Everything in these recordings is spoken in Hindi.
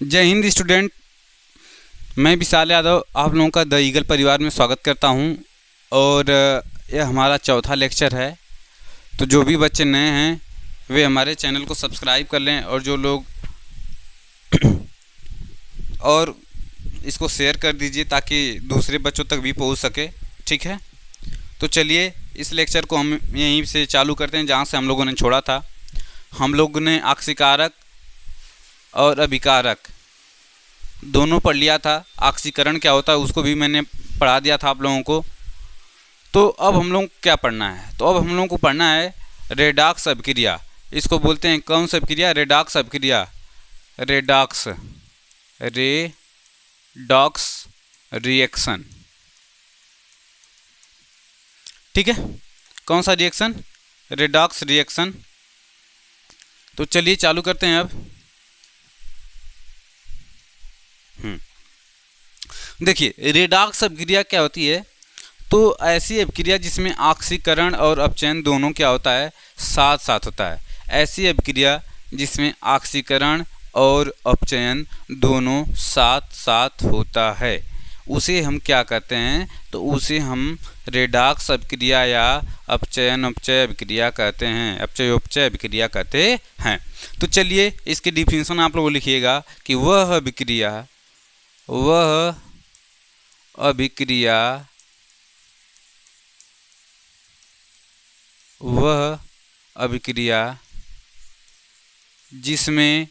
जय हिंद स्टूडेंट। मैं विशाल यादव आप लोगों का द ईगल परिवार में स्वागत करता हूं और यह हमारा चौथा लेक्चर है। तो जो भी बच्चे नए हैं वे हमारे चैनल को सब्सक्राइब कर लें और जो लोग और इसको शेयर कर दीजिए ताकि दूसरे बच्चों तक भी पहुंच सके। ठीक है, तो चलिए इस लेक्चर को हम यहीं से चालू करते हैं जहां से हम लोगों ने छोड़ा था। हम लोगों ने आक्सीकारक और अभिकारक दोनों पढ़ लिया था। आक्सीकरण क्या होता है उसको भी मैंने पढ़ा दिया था आप लोगों को। तो अब हम लोग क्या पढ़ना है, तो अब हम लोगों को पढ़ना है रेडॉक्स अभिक्रिया। इसको बोलते हैं कौन सी अभिक्रिया? रेडॉक्स अभिक्रिया। Redox reaction. ठीक है, कौन सा रिएक्शन? Redox reaction. तो चलिए चालू करते हैं अब। देखिए रेडॉक्स अभिक्रिया क्या होती है, तो ऐसी अभिक्रिया जिसमें ऑक्सीकरण और अपचयन दोनों क्या होता है, साथ साथ होता है। ऐसी अभिक्रिया जिसमें ऑक्सीकरण और अपचयन दोनों साथ साथ होता है उसे हम क्या कहते हैं, तो उसे हम रेडॉक्स अभिक्रिया या अपचयन उपचय अभिक्रिया कहते हैं, अपचयोपचय अभिक्रिया कहते हैं। तो चलिए इसके डिफिनेशन आप लोग लिखिएगा कि वह अभिक्रिया जिसमें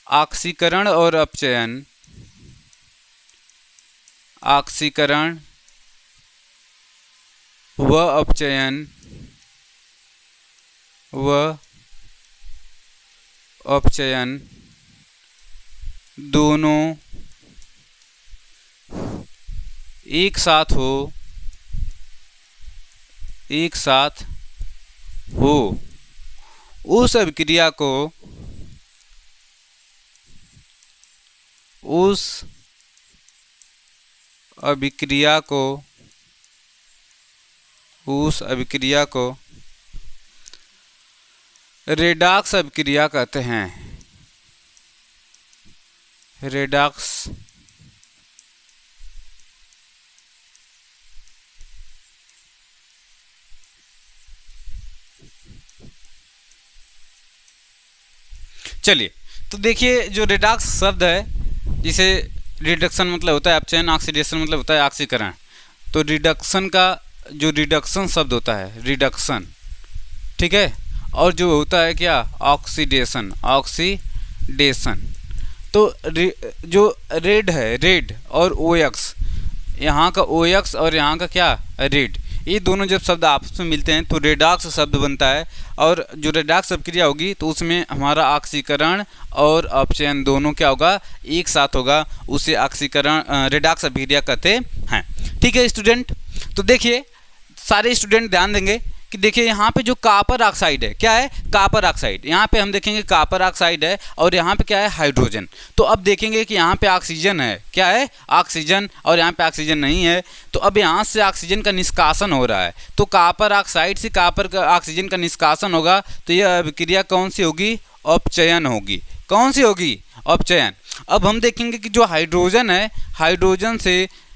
ऑक्सीकरण और अपचयन व अपचयन दोनों एक साथ हो उस अभिक्रिया को रेडॉक्स अभिक्रिया कहते हैं। रेडॉक्स चलिए तो देखिए जो रेडॉक्स शब्द है, जिसे रिडक्शन मतलब होता है अपचयन, ऑक्सीडेशन मतलब होता है ऑक्सीकरण। तो रिडक्शन का जो रिडक्शन शब्द होता है रिडक्शन, ठीक है, और जो होता है क्या, ऑक्सीडेशन। तो जो रेड है, रेड और OX, यहाँ का OX और यहाँ का क्या, रेड, ये दोनों जब शब्द आपस में मिलते हैं तो रेडॉक्स शब्द बनता है। और जो रेडॉक्स अभिक्रिया होगी तो उसमें हमारा ऑक्सीकरण और अपचयन दोनों क्या होगा, एक साथ होगा, उसे ऑक्सीकरण रेडॉक्स अभिक्रिया कहते हैं। ठीक है स्टूडेंट, तो देखिए सारे स्टूडेंट ध्यान देंगे कि देखिए यहाँ पे जो कॉपर ऑक्साइड है, क्या है, कॉपर ऑक्साइड, यहाँ पे हम देखेंगे कॉपर ऑक्साइड है और यहाँ पे क्या है, हाइड्रोजन। तो अब देखेंगे कि यहाँ पे ऑक्सीजन है, क्या है, ऑक्सीजन, और यहाँ पे ऑक्सीजन नहीं है। तो अब यहाँ से ऑक्सीजन का निष्कासन हो रहा है, तो कॉपर ऑक्साइड से कॉपर का ऑक्सीजन का निष्कासन होगा, तो यह अभिक्रिया कौन सी होगी, अपचयन होगी। कौन सी होगी, अपचयन। अब हम देखेंगे कि जो हाइड्रोजन है,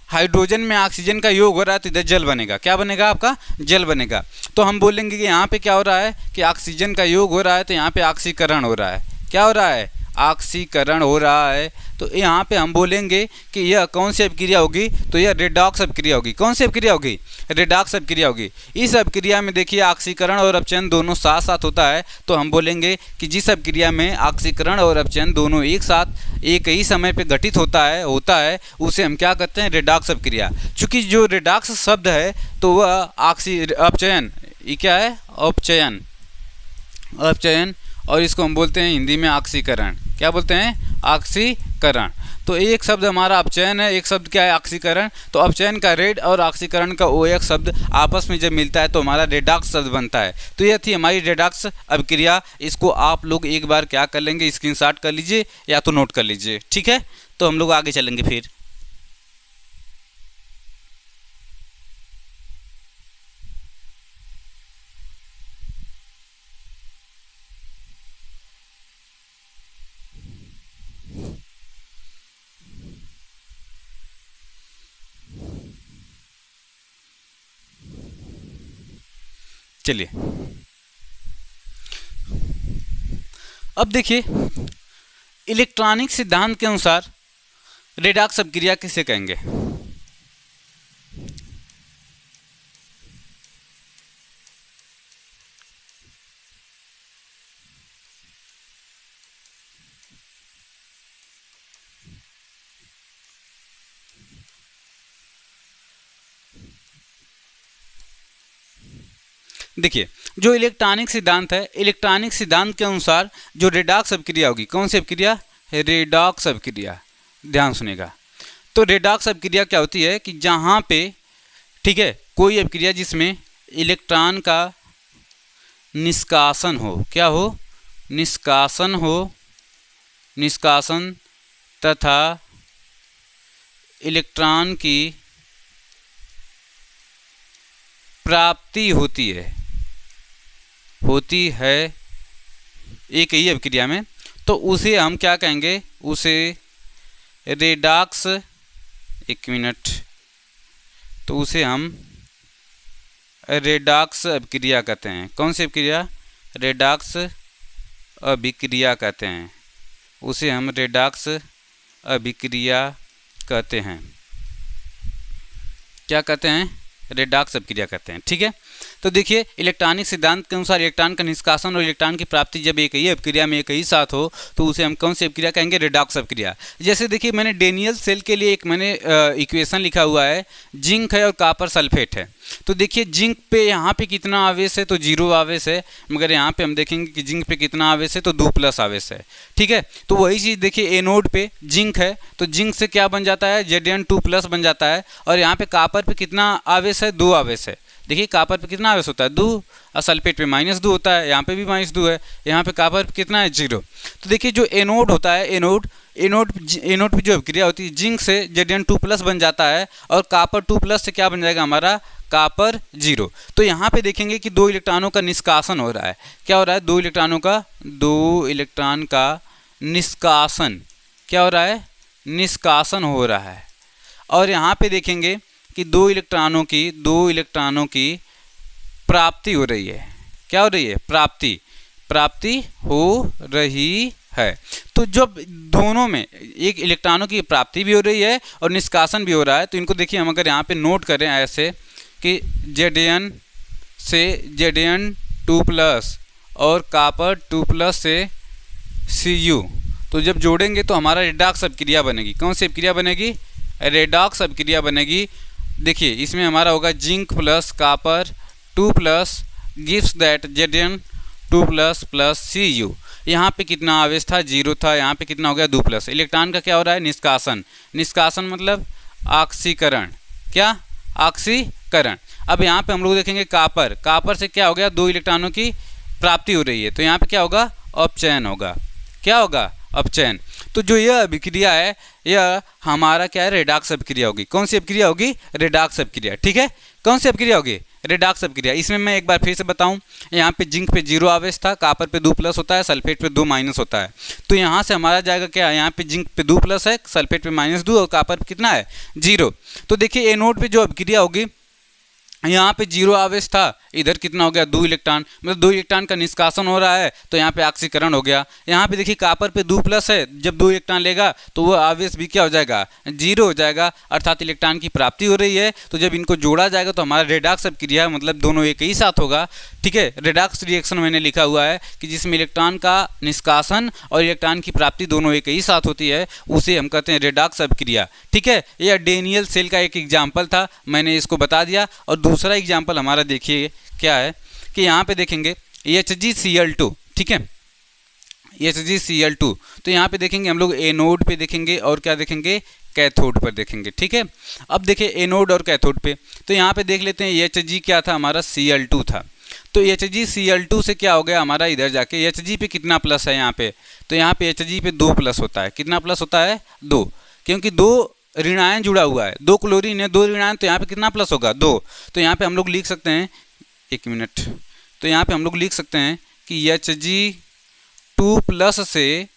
हाइड्रोजन में ऑक्सीजन का योग हो रहा है तो इधर जल बनेगा, क्या बनेगा, आपका जल बनेगा। तो हम बोलेंगे कि यहाँ पे क्या हो रहा है कि ऑक्सीजन का योग हो रहा है, तो यहाँ पे ऑक्सीकरण हो रहा है। क्या हो रहा है, ऑक्सीकरण हो रहा है। तो यहाँ पे हम बोलेंगे कि यह कौन सी अभिक्रिया होगी, तो यह रेडॉक्स अभिक्रिया होगी। कौन सी अभिक्रिया होगी, रेडॉक्स अभिक्रिया होगी। इस अभिक्रिया में देखिए ऑक्सीकरण और अपचयन दोनों साथ साथ होता है, तो हम बोलेंगे कि जिस अभिक्रिया में ऑक्सीकरण और अपचयन दोनों एक साथ एक ही समय पे घटित होता है उसे हम क्या कहते हैं, रेडॉक्स अभिक्रिया। चूँकि जो रेडॉक्स शब्द है तो वह अपचयन, ये क्या है, अपचयन, और इसको हम बोलते हैं हिंदी में ऑक्सीकरण। क्या बोलते हैं, ऑक्सीकरण। तो एक शब्द हमारा अपचयन है, एक शब्द क्या है, ऑक्सीकरण। तो अपचयन का रेड और ऑक्सीकरण का OX शब्द आपस में जब मिलता है तो हमारा रेडॉक्स शब्द बनता है। तो यह थी हमारी रेडॉक्स अभिक्रिया। इसको आप लोग एक बार क्या कर लेंगे, स्क्रीनशॉट कर लीजिए या तो नोट कर लीजिए। ठीक है, तो हम लोग आगे चलेंगे फिर। चलिए अब देखिए, इलेक्ट्रॉनिक सिद्धांत के अनुसार रेडॉक्स अभिक्रिया किसे कहेंगे? देखिए, जो इलेक्ट्रॉनिक सिद्धांत है, इलेक्ट्रॉनिक सिद्धांत के अनुसार जो रेडॉक्स अभिक्रिया होगी, कौन सी अभिक्रिया? रेडॉक्स अभिक्रिया। ध्यान सुनेगा। तो रेडॉक्स अभिक्रिया क्या होती है कि जहाँ पे, ठीक है, कोई अभिक्रिया जिसमें इलेक्ट्रॉन का निष्कासन हो, क्या हो? निष्कासन हो, निष्कासन तथा इलेक्ट्रॉन की प्राप्ति होती है एक ही अभिक्रिया में, तो उसे हम क्या कहेंगे? उसे रेडॉक्स, एक मिनट, तो उसे हम रेडॉक्स अभिक्रिया कहते हैं। कौन सी अभिक्रिया? रेडॉक्स अभिक्रिया कहते हैं। उसे हम रेडॉक्स अभिक्रिया कहते हैं। क्या कहते हैं? रेडॉक्स अभिक्रिया कहते हैं। ठीक है, तो देखिए, इलेक्ट्रॉनिक सिद्धांत के अनुसार इलेक्ट्रॉन का निष्कासन और इलेक्ट्रॉन की प्राप्ति जब एक ही अभिक्रिया में एक ही साथ हो तो उसे हम कौन सी अभिक्रिया कहेंगे? रेडॉक्स अभिक्रिया। जैसे देखिए, मैंने डेनियल सेल के लिए एक मैंने इक्वेशन लिखा हुआ है, जिंक है और कॉपर सल्फेट है। तो देखिए, जिंक पे यहाँ पे कितना आवेश है? तो 0 आवेश है, मगर यहाँ पे हम देखेंगे कि जिंक पे कितना आवेश है? तो 2+ आवेश है। ठीक है, तो वही चीज़ देखिए, एनोड पे जिंक है तो जिंक से क्या बन जाता है? Zn2+ बन जाता है। और यहाँ पे कॉपर पे कितना आवेश है? 2 आवेश है। देखिए, कॉपर पे कितना आवेश होता है? 2, और सल्फेट पे -2 होता है। यहाँ पे भी -2 है, यहाँ पे कॉपर पे कितना है? 0। तो देखिए, जो एनोड होता है, एनोड पे जो अभिक्रिया होती है, जिंक से Zn2+ बन जाता है और कॉपर 2+ से क्या बन जाएगा हमारा? कॉपर 0। तो यहाँ पे देखेंगे कि 2 इलेक्ट्रॉनों का निष्कासन हो रहा है। क्या हो रहा है? 2 इलेक्ट्रॉन का निष्कासन। क्या हो रहा है? निष्कासन हो रहा है। और यहाँ पे देखेंगे कि 2 इलेक्ट्रॉनों की प्राप्ति हो रही है। क्या हो रही है? प्राप्ति हो रही है। तो जब दोनों में एक इलेक्ट्रॉनों की प्राप्ति भी हो रही है और निष्कासन भी हो रहा है, तो इनको देखिए, हम अगर यहाँ पे नोट करें ऐसे कि Zn से Zn2+ और कॉपर 2+ से Cu, तो जब जोड़ेंगे तो हमारा रेडॉक्स अभिक्रिया बनेगी। कौन सी अभिक्रिया बनेगी? रेडॉक्स अभिक्रिया बनेगी। देखिए, इसमें हमारा होगा zinc plus copper 2+ gives that Zn2+ plus Cu। यहाँ पे कितना आवेश था? 0 था। यहाँ पे कितना हो गया? 2+। इलेक्ट्रॉन का क्या हो रहा है? निष्कासन मतलब ऑक्सीकरण। क्या? ऑक्सीकरण। अब यहाँ पे हम लोग देखेंगे कॉपर से क्या हो गया? 2 इलेक्ट्रॉनों की प्राप्ति हो रही है, तो यहाँ पे क्या होगा? अपचयन होगा। क्या होगा? अपचयन। तो जो यह अभिक्रिया है, यह हमारा क्या है? रेडॉक्स अभिक्रिया होगी। कौन सी अभिक्रिया होगी? रेडॉक्स अभिक्रिया। ठीक है, कौन सी अभिक्रिया होगी? रेडॉक्स अभिक्रिया। इसमें मैं एक बार फिर से बताऊं, यहाँ पे जिंक पे 0 आवेश था, कॉपर पे 2+ होता है, सल्फेट पे 2- होता है। तो यहाँ से हमारा जाएगा क्या? यहाँ पे जिंक पे 2+ है, सल्फेट पे -2 और कॉपर पे कितना है? 0। तो देखिए, एनोड पे जो अभिक्रिया होगी, यहाँ पे 0 आवेश था, इधर कितना हो गया? 2 इलेक्ट्रॉन, मतलब 2 इलेक्ट्रॉन का निष्कासन हो रहा है, तो यहाँ पे ऑक्सीकरण हो गया। यहाँ पे देखिए, कॉपर पे 2+ है, जब 2 इलेक्ट्रॉन लेगा तो वो आवेश भी क्या हो जाएगा? 0 हो जाएगा, अर्थात इलेक्ट्रॉन की प्राप्ति हो रही है। तो जब इनको जोड़ा जाएगा तो हमारा रेडॉक्स अभिक्रिया, मतलब दोनों एक ही साथ होगा। ठीक है, रेडॉक्स रिएक्शन मैंने लिखा हुआ है कि जिसमें इलेक्ट्रॉन का निष्कासन और इलेक्ट्रॉन की प्राप्ति दोनों एक ही साथ होती है, उसे हम कहते हैं रेडॉक्स अभिक्रिया। ठीक है, यह डेनियल सेल का एक एग्जाम्पल था, मैंने इसको बता दिया। और दूसरा एग्जाम्पल हमारा देखिए क्या है कि यहाँ पे देखेंगे HgCl2। ठीक है, HgCl2। तो यहाँ पे देखेंगे हम लोग एनोड पे देखेंगे और क्या देखेंगे? कैथोड पर देखेंगे। ठीक है, अब देखिए एनोड और कैथोड पे, तो यहाँ पे देख लेते हैं Hg क्या था? हमारा Cl2 था। तो HgCl2 से क्या हो गया हमारा? इधर जाके Hg पे कितना प्लस है यहाँ पे? तो यहाँ पे Hg पे 2+ होता है। कितना प्लस होता है? 2, क्योंकि 2 ऋणायन जुड़ा हुआ है, 2 क्लोरीन है, 2 ऋणायन, तो यहाँ पे कितना प्लस होगा? 2। तो यहाँ पे हम लोग लिख सकते हैं, एक मिनट, तो यहाँ पे हम लोग लिख सकते हैं कि Hg2+ से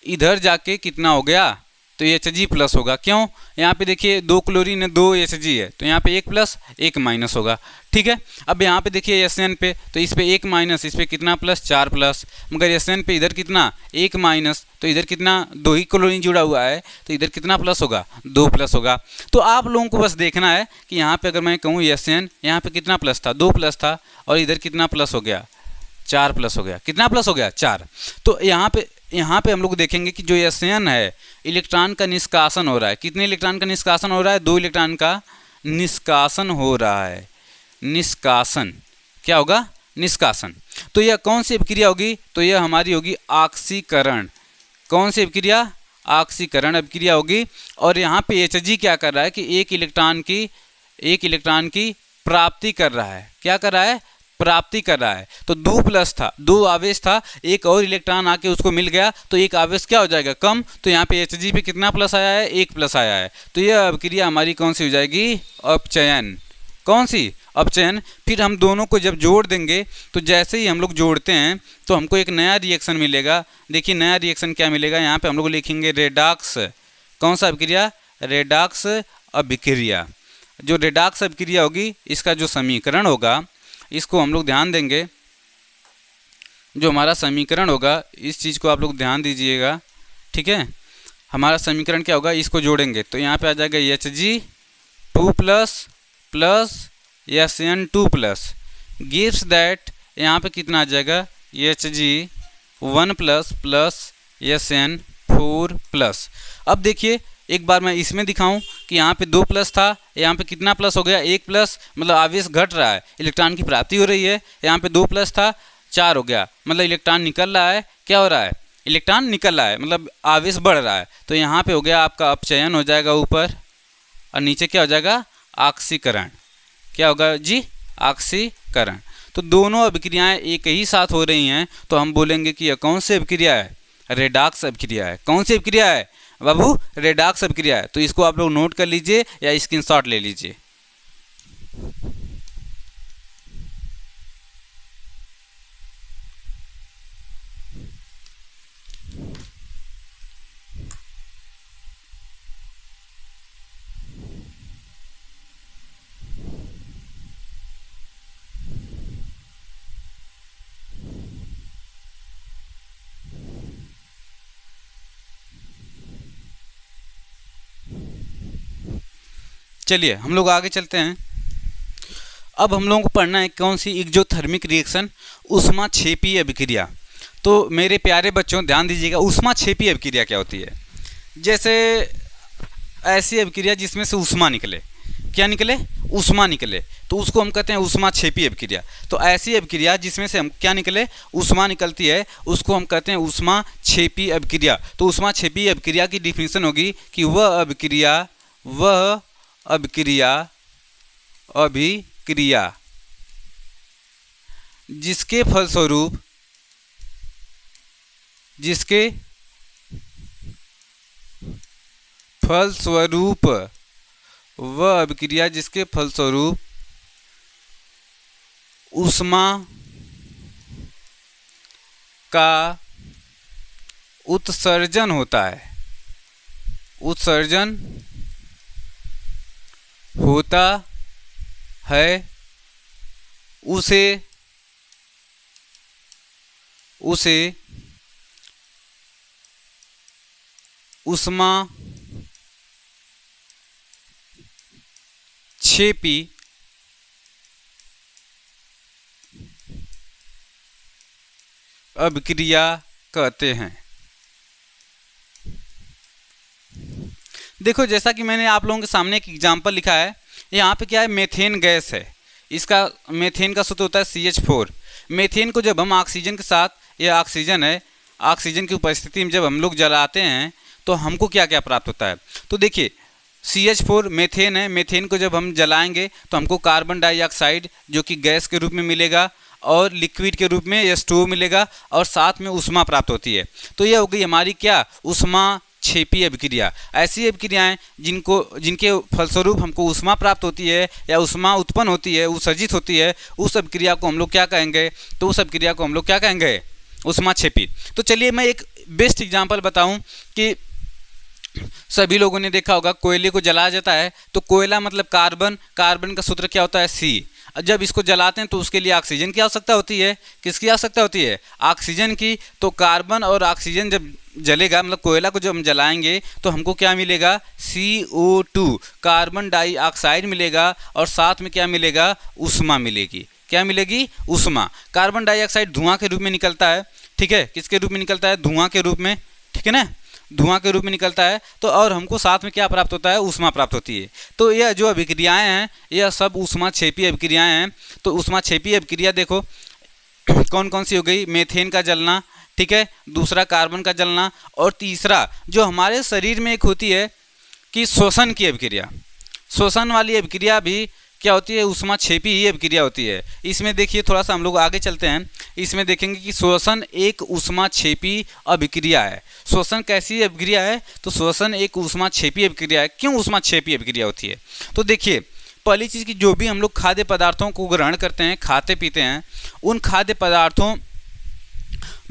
इधर जाके कितना हो गया? तो Hg प्लस होगा। क्यों? यहाँ पे देखिए 2 क्लोरीन है, 2 Hg है, तो यहाँ पे 1 प्लस 1 माइनस होगा। ठीक है, अब यहाँ पे देखिए SN पे, तो इस पे 1 माइनस, इस पे कितना प्लस, 4 प्लस, मगर SN पे इधर कितना 1 माइनस, तो इधर कितना 2 ही क्लोरीन जुड़ा हुआ है, तो इधर कितना प्लस होगा, 2 प्लस होगा। तो आप लोगों को बस देखना है कि यहाँ पे अगर मैं कहूँ SN, यहाँ पे कितना प्लस था, 2 प्लस था, और इधर कितना प्लस हो गया, 4 प्लस हो गया। कितना प्लस हो गया, 4। तो यहाँ पे हम लोग देखेंगे कि जो SN है, इलेक्ट्रॉन का निष्कासन हो रहा है। कितने इलेक्ट्रॉन का निष्कासन हो रहा है, 2 इलेक्ट्रॉन का निष्कासन हो रहा है। निष्कासन क्या होगा, निष्कासन। तो यह कौन सी अभिक्रिया होगी, तो यह हमारी होगी ऑक्सीकरण। कौन सी अभिक्रिया, ऑक्सीकरण अभिक्रिया होगी। और यहाँ पे Hg क्या कर रहा है कि एक इलेक्ट्रॉन की प्राप्ति कर रहा है। क्या कर रहा है, प्राप्ति कर रहा है। तो 2 प्लस था, 2 आवेश था, एक और इलेक्ट्रॉन आके उसको मिल गया, तो एक आवेश क्या हो जाएगा, कम। तो यहाँ पे Hg पे कितना प्लस आया है, 1 प्लस आया है। तो यह अभिक्रिया हमारी कौन सी हो जाएगी, अपचयन। कौन सी, अपचयन। फिर हम दोनों को जब जोड़ देंगे, तो जैसे ही हम लोग जोड़ते हैं तो हमको एक नया रिएक्शन मिलेगा। देखिए नया रिएक्शन क्या मिलेगा, यहाँ पे हम लोग लिखेंगे रेडॉक्स। कौन सा अभिक्रिया, रेडॉक्स अभिक्रिया। जो रेडॉक्स अभिक्रिया होगी, इसका जो समीकरण होगा, इसको हम लोग ध्यान देंगे। जो हमारा समीकरण होगा, इस चीज़ को आप लोग ध्यान दीजिएगा। ठीक है, हमारा समीकरण क्या होगा, इसको जोड़ेंगे तो यहाँ पे आ जाएगा Hg 2 plus plus SN2 plus gives that, यहाँ पे कितना आ जाएगा, Hg 1 plus plus SN4 plus. अब देखिए एक बार मैं इसमें दिखाऊं कि यहाँ पे 2 प्लस था, यहाँ पे कितना प्लस हो गया, 1 प्लस, मतलब आवेश घट रहा है, इलेक्ट्रॉन की प्राप्ति हो रही है। यहाँ पे 2 प्लस था, 4 हो गया, मतलब इलेक्ट्रॉन निकल रहा है। क्या हो रहा है, इलेक्ट्रॉन निकल रहा है, मतलब आवेश बढ़ रहा है। तो यहाँ पे हो गया आपका अपचयन हो जाएगा ऊपर, और नीचे क्या हो जाएगा, ऑक्सीकरण। क्या होगा जी, ऑक्सीकरण। तो दोनों अभिक्रियाएँ एक ही साथ हो रही हैं, तो हम बोलेंगे कि यह कौन सी अभिक्रिया है, रेडॉक्स अभिक्रिया है। कौन सी अभिक्रिया है बाबू, रेडॉक्स अभिक्रिया है। तो इसको आप लोग नोट कर लीजिए या स्क्रीनशॉट ले लीजिए। चलिए हम लोग आगे चलते हैं। अब हम लोगों को पढ़ना है कौन सी, एक्सोथर्मिक रिएक्शन, ऊष्माक्षेपी अभिक्रिया। तो मेरे प्यारे बच्चों ध्यान दीजिएगा, ऊष्माक्षेपी अभिक्रिया क्या होती है। जैसे ऐसी अभिक्रिया जिसमें से ऊष्मा निकले, क्या निकले, ऊष्मा निकले, तो उसको हम कहते हैं ऊष्माक्षेपी अभिक्रिया। तो ऐसी अभिक्रिया जिसमें से हम क्या निकले, ऊष्मा निकलती है, उसको हम कहते हैं ऊष्माक्षेपी अभिक्रिया। तो ऊष्माक्षेपी अभिक्रिया की डिफिनीशन होगी कि वह अभिक्रिया जिसके फलस्वरूप वह अभिक्रिया जिसके फलस्वरूप ऊष्मा का उत्सर्जन होता है, उसे ऊष्माक्षेपी अभिक्रिया कहते हैं। देखो जैसा कि मैंने आप लोगों के सामने एक एग्जाम्पल लिखा है, यहाँ पे क्या है, मेथेन गैस है। इसका मेथेन का सूत्र होता है CH4। मेथेन को जब हम ऑक्सीजन के साथ, यह ऑक्सीजन है, ऑक्सीजन की उपस्थिति में जब हम लोग जलाते हैं तो हमको क्या क्या प्राप्त होता है। तो देखिए CH4 मेथेन है, मेथेन को जब हम जलाएंगे तो हमको कार्बन डाइऑक्साइड जो कि गैस के रूप में मिलेगा, और लिक्विड के रूप में H2O मिलेगा, और साथ में ऊष्मा प्राप्त होती है। तो यह हो गई हमारी क्या, ऊष्माक्षेपी अभिक्रिया। ऐसी अभिक्रियाएं जिनके फलस्वरूप हमको ऊष्मा प्राप्त होती है या ऊष्मा उत्पन्न होती है, उत्सर्जित होती है, उस अभिक्रिया को हम लोग क्या कहेंगे, तो उस अभिक्रिया को हम लोग क्या कहेंगे, ऊष्माक्षेपी। तो चलिए मैं एक बेस्ट एग्जांपल बताऊं कि सभी लोगों ने देखा होगा कोयले को जलाया जाता है तो कोयला मतलब कार्बन, कार्बन का सूत्र क्या होता है सी। जब इसको जलाते हैं तो उसके लिए ऑक्सीजन की आवश्यकता होती है। किसकी आवश्यकता होती है? ऑक्सीजन की। तो कार्बन और ऑक्सीजन जब जलेगा, मतलब कोयला को जब हम जलाएंगे तो हमको क्या मिलेगा? CO2 कार्बन डाइऑक्साइड मिलेगा और साथ में क्या मिलेगा? ऊष्मा मिलेगी। क्या मिलेगी? ऊष्मा। कार्बन डाइऑक्साइड धुआं के रूप में निकलता है, ठीक है। किसके रूप में निकलता है? धुआं के रूप में, ठीक है ना, धुआं के रूप में निकलता है। तो और हमको साथ में क्या प्राप्त होता है? ऊष्मा प्राप्त होती है। तो यह जो अभिक्रियाएं हैं यह सब ऊष्माक्षेपी अभिक्रियाएं हैं। तो ऊष्माक्षेपी अभिक्रिया देखो कौन कौन सी हो गई? मेथेन का जलना, ठीक है, दूसरा कार्बन का जलना, और तीसरा जो हमारे शरीर में एक होती है कि श्वसन की अभिक्रिया। श्वसन वाली अभिक्रिया भी क्या होती है? ऊष्माक्षेपी ही अभिक्रिया होती है। इसमें देखिए थोड़ा सा हम लोग आगे चलते हैं, इसमें देखेंगे कि श्वसन एक ऊष्माक्षेपी अभिक्रिया है। श्वसन कैसी अभिक्रिया है? तो श्वसन एक ऊष्माक्षेपी अभिक्रिया है। क्यों ऊष्माक्षेपी अभिक्रिया होती है? तो देखिए पहली चीज़ की जो भी हम लोग खाद्य पदार्थों को ग्रहण करते हैं, खाते पीते हैं, उन खाद्य पदार्थों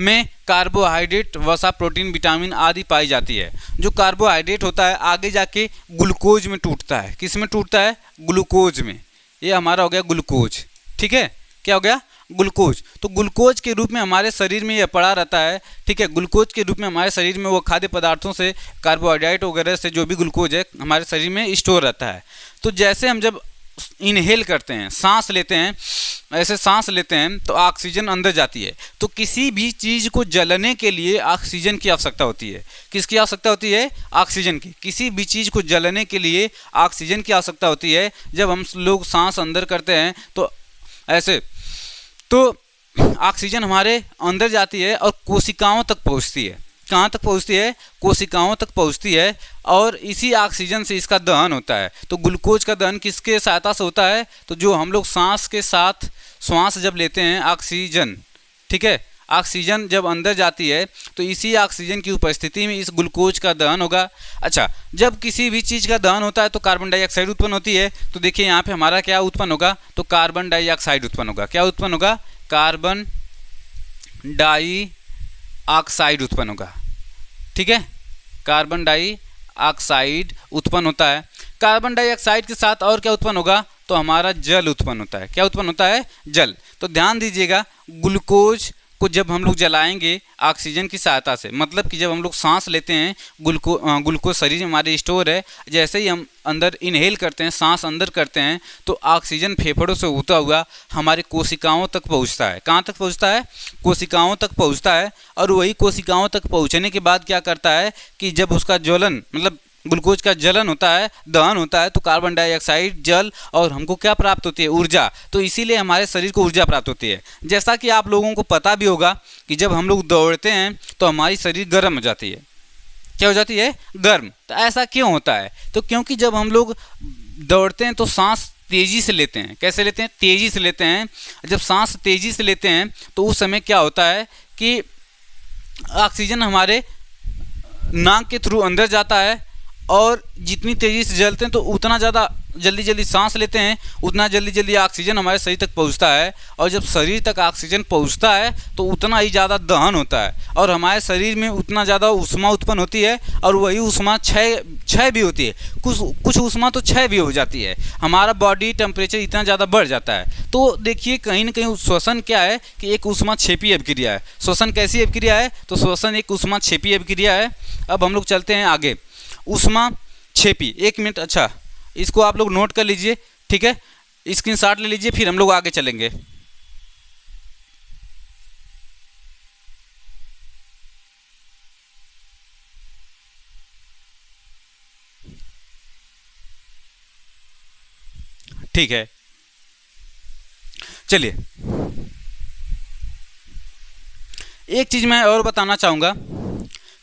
में कार्बोहाइड्रेट, वसा, प्रोटीन, विटामिन आदि पाई जाती है। जो कार्बोहाइड्रेट होता है आगे जाके ग्लूकोज में टूटता है। किस में टूटता है? ग्लूकोज में। ये हमारा हो गया ग्लूकोज, ठीक है। क्या हो गया? ग्लूकोज। तो ग्लूकोज के रूप में हमारे शरीर में यह पड़ा रहता है, ठीक है। ग्लूकोज के रूप में हमारे शरीर में वो खाद्य पदार्थों से, कार्बोहाइड्रेट वगैरह से जो भी ग्लूकोज है हमारे शरीर में स्टोर रहता है। तो जैसे हम जब इनहेल करते हैं, सांस लेते हैं, ऐसे सांस लेते हैं तो ऑक्सीजन अंदर जाती है। तो किसी भी चीज़ को जलने के लिए ऑक्सीजन की आवश्यकता होती है। किसकी आवश्यकता होती है? ऑक्सीजन की। किसी भी चीज़ को जलने के लिए ऑक्सीजन की आवश्यकता होती है। जब हम लोग सांस अंदर करते हैं तो ऐसे, तो ऑक्सीजन हमारे अंदर जाती है और कोशिकाओं तक पहुंचती है। कहाँ तक पहुंचती है? कोशिकाओं तक पहुंचती है और इसी ऑक्सीजन से इसका दहन होता है। तो ग्लूकोज का दहन किसके सहायता से होता है? तो जो हम लोग सांस के साथ श्वास जब लेते हैं ऑक्सीजन, ठीक है, ऑक्सीजन जब अंदर जाती है तो इसी ऑक्सीजन की उपस्थिति में इस ग्लूकोज का दहन होगा। अच्छा, जब किसी भी चीज़ का दहन होता है तो कार्बन डाइऑक्साइड उत्पन्न होती है। तो देखिए यहाँ पे हमारा क्या उत्पन्न होगा? तो कार्बन डाइऑक्साइड उत्पन्न होगा। क्या उत्पन्न होगा? कार्बन डाइऑक्साइड उत्पन्न होगा, ठीक है। कार्बन डाइऑक्साइड उत्पन्न होता है। कार्बन डाइऑक्साइड के साथ और क्या उत्पन्न होगा? तो हमारा जल उत्पन्न होता है। क्या उत्पन्न होता है? जल। तो ध्यान दीजिएगा, ग्लूकोज को जब हम लोग जलाएंगे ऑक्सीजन की सहायता से, मतलब कि जब हम लोग सांस लेते हैं, ग्लूकोज शरीर में हमारे स्टोर है, जैसे ही हम अंदर इनहेल करते हैं, सांस अंदर करते हैं, तो ऑक्सीजन फेफड़ों से होता हुआ हमारे कोशिकाओं तक पहुंचता है। कहाँ तक पहुंचता है? कोशिकाओं तक पहुंचता है। और वही कोशिकाओं तक पहुंचने के बाद क्या करता है कि जब उसका ज्वलन, मतलब ग्लूकोज का जलन होता है, दहन होता है, तो कार्बन डाइऑक्साइड, जल और हमको क्या प्राप्त होती है? ऊर्जा। तो इसीलिए हमारे शरीर को ऊर्जा प्राप्त होती है। जैसा कि आप लोगों को पता भी होगा कि जब हम लोग दौड़ते हैं तो हमारी शरीर गर्म हो जाती है। क्या हो जाती है? गर्म। तो ऐसा क्यों होता है? तो क्योंकि जब हम लोग दौड़ते हैं तो सांस तेज़ी से लेते हैं। कैसे लेते हैं? तेज़ी से लेते हैं। जब सांस तेज़ी से लेते हैं तो उस समय क्या होता है कि ऑक्सीजन हमारे नाक के थ्रू अंदर जाता है और जितनी तेज़ी से जलते हैं तो उतना ज़्यादा जल्दी जल्दी सांस लेते हैं, उतना जल्दी जल्दी ऑक्सीजन हमारे शरीर तक पहुंचता है। और जब शरीर तक ऑक्सीजन पहुंचता है तो उतना ही ज़्यादा दहन होता है और हमारे शरीर में उतना ज़्यादा ऊष्मा उत्पन्न होती है। और वही ऊष्मा क्षय भी होती है। कुछ ऊष्मा तो क्षय भी हो जाती है। हमारा बॉडी टेम्परेचर इतना ज़्यादा बढ़ जाता है। तो देखिए कहीं ना कहीं श्वसन क्या है कि एक ऊष्माक्षेपी अभिक्रिया है। श्वसन कैसी अभिक्रिया है? तो श्वसन एक ऊष्माक्षेपी अभिक्रिया है। अब हम लोग चलते हैं आगे। ऊष्माक्षेपी, 1 मिनट, अच्छा इसको आप लोग नोट कर लीजिए, ठीक है, स्क्रीनशॉट ले लीजिए, फिर हम लोग आगे चलेंगे। ठीक है, चलिए एक चीज मैं और बताना चाहूंगा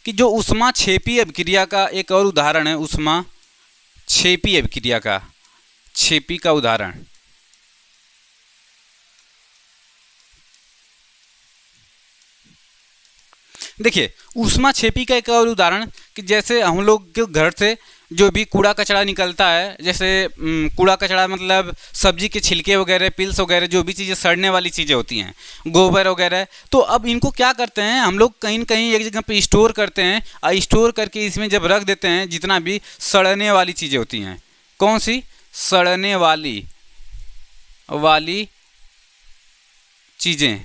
कि जो ऊष्माक्षेपी अभिक्रिया का एक और उदाहरण है, ऊष्माक्षेपी अभिक्रिया का, क्षेपी का उदाहरण। देखिए ऊष्माक्षेपी का एक और उदाहरण कि जैसे हम लोग के घर से जो भी कूड़ा कचरा निकलता है, जैसे कूड़ा कचरा मतलब सब्जी के छिलके वगैरह, पिल्स वगैरह, जो भी चीज़ें सड़ने वाली चीज़ें होती हैं, गोबर वगैरह, तो अब इनको क्या करते हैं हम लोग कहीं न कहीं एक जगह पे स्टोर करते हैं, और स्टोर करके इसमें जब रख देते हैं जितना भी सड़ने वाली चीज़ें होती हैं, कौन सी सड़ने वाली चीज़ें,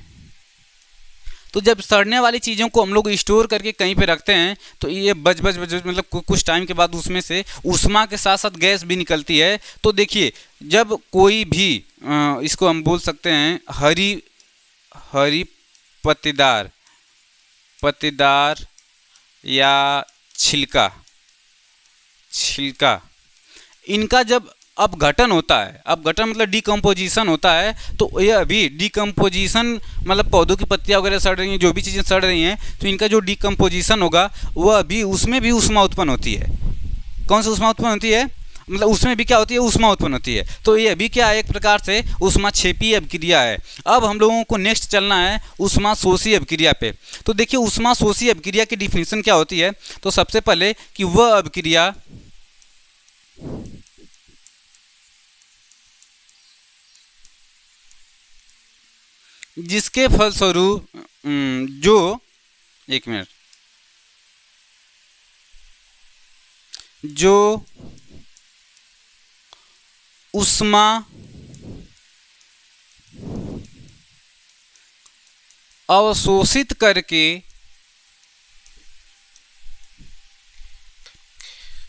तो जब सड़ने वाली चीज़ों को हम लोग स्टोर करके कहीं पे रखते हैं तो ये बच मतलब कुछ टाइम के बाद उसमें से ऊष्मा के साथ साथ गैस भी निकलती है। तो देखिए जब कोई भी इसको हम बोल सकते हैं हरी पत्तेदार या छिलका, इनका जब अपघटन होता है, अपघटन मतलब डिकम्पोजिशन होता है, तो यह अभी डिकम्पोजिशन मतलब पौधों की पत्तियां वगैरह सड़ रही हैं, जो भी चीज़ें सड़ रही हैं, तो इनका जो डिकम्पोजिशन होगा वह अभी उसमें भी ऊष्मा उत्पन्न होती है। कौन सी ऊष्मा उत्पन्न होती है, मतलब उसमें भी क्या होती है, ऊष्मा उत्पन्न होती है। तो ये अभी क्या है, एक प्रकार से ऊष्माक्षेपीय अभिक्रिया है। अब हम लोगों को नेक्स्ट चलना है ऊष्माशोषी अभिक्रिया पे। तो देखिए ऊष्माशोषी अभिक्रिया की डिफिनीशन क्या होती है, तो सबसे पहले कि वह अभिक्रिया जिसके फलस्वरूप जो ऊष्मा अवशोषित करके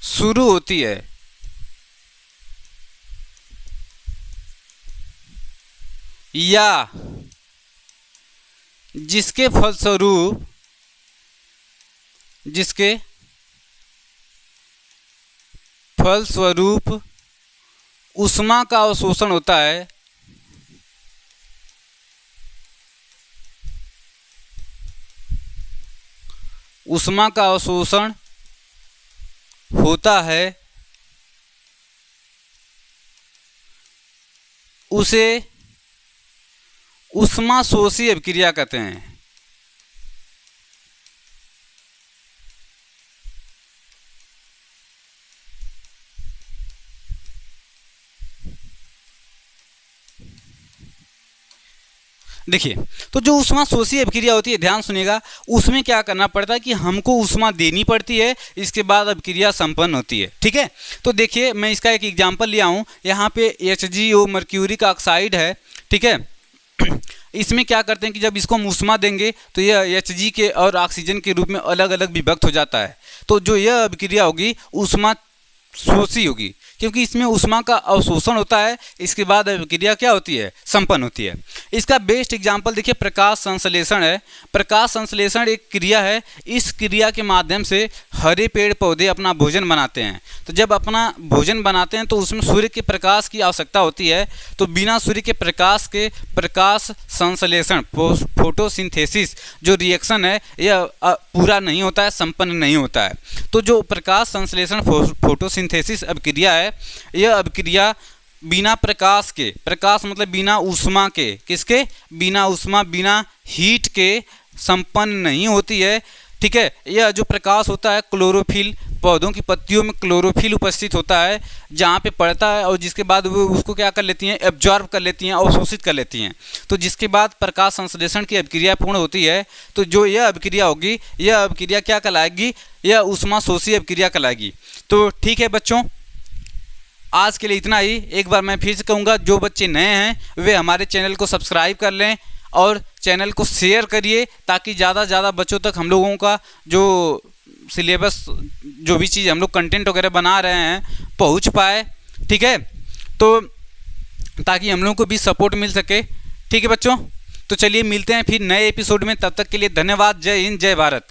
शुरू होती है, या जिसके फलस्वरूप ऊष्मा का अवशोषण होता है, ऊष्मा का अवशोषण होता है, उसे ऊष्माशोषी अभिक्रिया कहते हैं। देखिए तो जो ऊष्माशोषी अभिक्रिया होती है, ध्यान सुनिएगा, उसमें क्या करना पड़ता है कि हमको ऊष्मा देनी पड़ती है, इसके बाद अभिक्रिया संपन्न होती है। ठीक है, तो देखिए मैं इसका एक एग्जांपल लिया हूँ, यहाँ पे HgO मर्क्यूरिक ऑक्साइड है। ठीक है, इसमें क्या करते हैं कि जब इसको हम ऊष्मा देंगे तो यह Hg के और ऑक्सीजन के रूप में अलग अलग विभक्त हो जाता है। तो जो यह अभिक्रिया होगी ऊष्माशोषी होगी, क्योंकि इसमें ऊष्मा का अवशोषण होता है, इसके बाद अभिक्रिया क्या होती है, संपन्न होती है। इसका बेस्ट एग्जांपल देखिए प्रकाश संश्लेषण है। प्रकाश संश्लेषण एक क्रिया है, इस क्रिया के माध्यम से हरे पेड़ पौधे अपना भोजन बनाते हैं। तो जब अपना भोजन बनाते हैं तो उसमें सूर्य के प्रकाश की आवश्यकता होती है, तो बिना सूर्य के प्रकाश के प्रकाश संश्लेषण फोटोसिंथेसिस जो रिएक्शन है यह पूरा नहीं होता है, संपन्न नहीं होता है। तो जो प्रकाश संश्लेषण फोटोसिंथेसिस अभिक्रिया है, यह अभिक्रिया बिना प्रकाश के, प्रकाश मतलब बिना ऊष्मा के, किसके, बिना ऊष्मा बिना हीट के संपन्न नहीं होती है। ठीक है, यह जो प्रकाश होता है क्लोरोफिल, पौधों की पत्तियों में क्लोरोफिल उपस्थित होता है, जहाँ पे पड़ता है और जिसके बाद वो उसको क्या कर लेती हैं, एब्जॉर्ब कर लेती हैं, अवशोषित कर लेती हैं। तो जिसके बाद प्रकाश संश्लेषण की अभिक्रिया पूर्ण होती है, तो जो यह अभिक्रिया होगी, यह अभिक्रिया क्या कहलाएगी, यह ऊष्माशोषी अभिक्रिया कहलाएगी। तो ठीक है बच्चों, आज के लिए इतना ही। एक बार मैं फिर से कहूँगा, जो बच्चे नए हैं वे हमारे चैनल को सब्सक्राइब कर लें और चैनल को शेयर करिए, ताकि ज़्यादा से ज़्यादा बच्चों तक हम लोगों का जो सिलेबस, जो भी चीज़ हम लोग कंटेंट वगैरह बना रहे हैं पहुंच पाए। ठीक है, तो ताकि हम लोगों को भी सपोर्ट मिल सके। ठीक है बच्चों, तो चलिए मिलते हैं फिर नए एपिसोड में, तब तक के लिए धन्यवाद। जय हिंद, जय भारत।